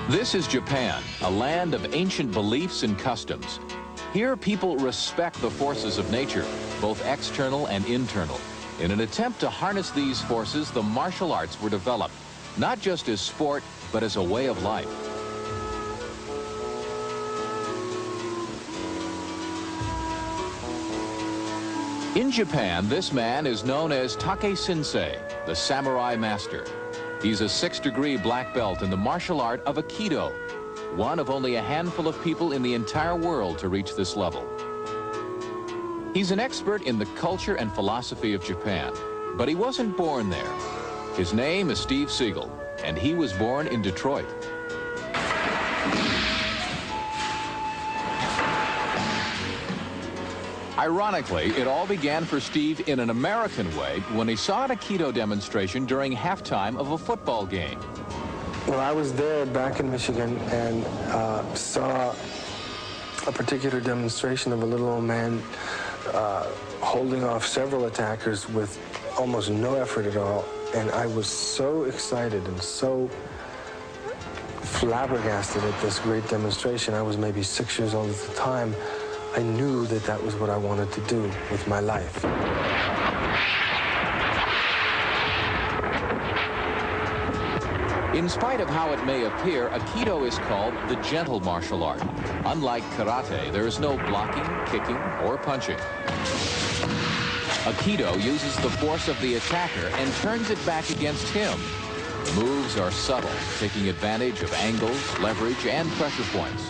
This is Japan, a land of ancient beliefs and customs. Here, people respect the forces of nature, both external and internal. In an attempt to harness these forces, the martial arts were developed, not just as sport, but as a way of life. In Japan, this man is known as Take Sensei, the samurai master. He's a 6th-degree black belt in the martial art of aikido, one of only a handful of people in the entire world to reach this level. He's an expert in the culture and philosophy of Japan, but he wasn't born there. His name is Steve Siegal, and he was born in Detroit. Ironically, it all began for Steve in an American way when he saw an aikido demonstration during halftime of a football game. Well, I was there back in Michigan and saw a particular demonstration of a little old man holding off several attackers with almost no effort at all. And I was so excited and so flabbergasted at this great demonstration. I was maybe 6 years old at the time. I knew that that was what I wanted to do with my life. In spite of how it may appear, aikido is called the gentle martial art. Unlike karate, there is no blocking, kicking, or punching. Aikido uses the force of the attacker and turns it back against him. The moves are subtle, taking advantage of angles, leverage, and pressure points.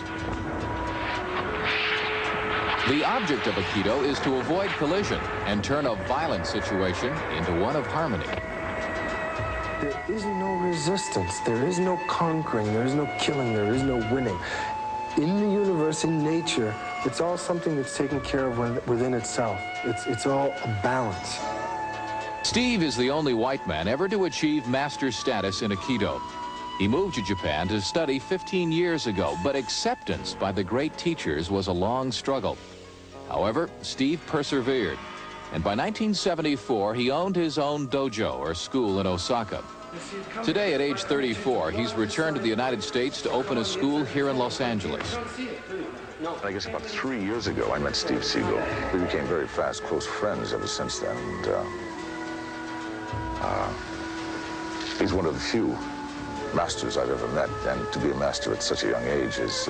The object of aikido is to avoid collision and turn a violent situation into one of harmony. There is no resistance, there is no conquering, there is no killing, there is no winning. In the universe, in nature, it's all something that's taken care of within itself. It's all a balance. Steve is the only white man ever to achieve master status in aikido. He moved to Japan to study 15 years ago, but acceptance by the great teachers was a long struggle. However, Steve persevered, and by 1974, he owned his own dojo, or school, in Osaka. Today, at age 34, he's returned to the United States to open a school here in Los Angeles. I guess about 3 years ago, I met Steve Siegal. We became very fast, close friends ever since then. And, he's one of the few masters I've ever met, and to be a master at such a young age is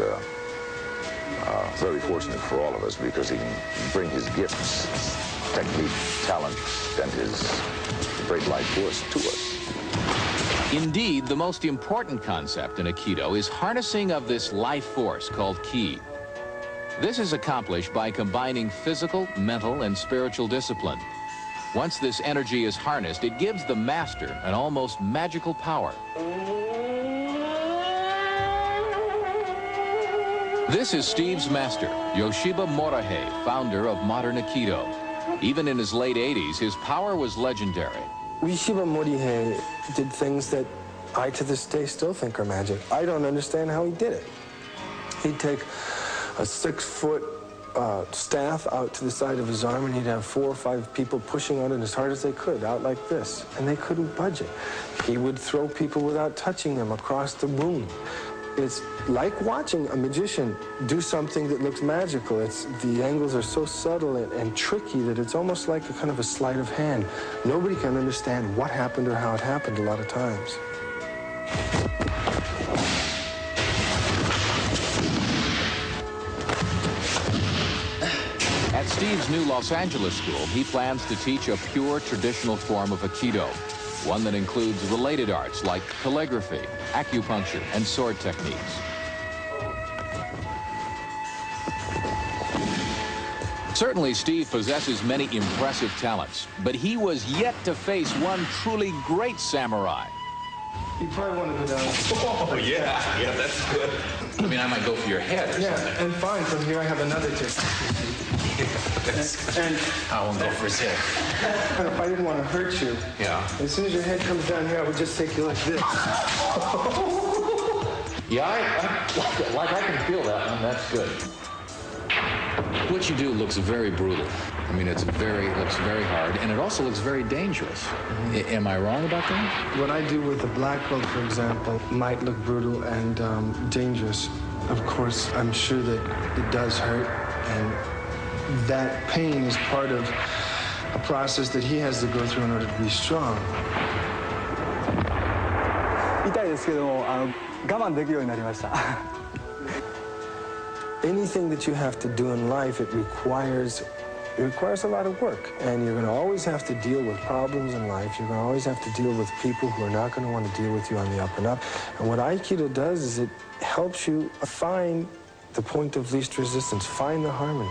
very fortunate for all of us, because he can bring his gifts, technique, talent, and his great life force to us. Indeed, the most important concept in aikido is harnessing of this life force called ki. This is accomplished by combining physical, mental, and spiritual discipline. Once this energy is harnessed, it gives the master an almost magical power. This is Steve's master, Yoshiba Morihei, founder of modern aikido. Even in his late 80s, his power was legendary. Yoshiba Morihei did things that I, to this day, still think are magic. I don't understand how he did it. He'd take a 6-foot staff out to the side of his arm, and he'd have 4 or 5 people pushing on it as hard as they could, out like this, and they couldn't budge it. He would throw people without touching them across the room. It's like watching a magician do something that looks magical. The angles are so subtle and tricky that it's almost like a kind of a sleight of hand. Nobody can understand what happened or how it happened a lot of times. At Steve's new Los Angeles school, he plans to teach a pure traditional form of aikido, one that includes related arts like calligraphy, acupuncture, and sword techniques. Certainly, Steve possesses many impressive talents, but he was yet to face one truly great samurai. You probably want to go down. Oh, yeah, that's good. I mean, I might go for your head or something. Yeah, and fine, from here I have another technique. And I won't go for his head. if I didn't want to hurt you, as soon as your head comes down here, I would just take you like this. Yeah, I like I can feel that one. That's good. What you do looks very brutal. I mean, it looks very hard, and it also looks very dangerous. Am I wrong about that? What I do with a black belt, for example, might look brutal and dangerous. Of course, I'm sure that it does hurt, and that pain is part of a process that he has to go through in order to be strong. 痛いですけども、我慢できるようになりました。Anything that you have to do in life, it requires a lot of work. And you're going to always have to deal with problems in life. You're going to always have to deal with people who are not going to want to deal with you on the up and up. And what Aikido does is it helps you find the point of least resistance, find the harmony.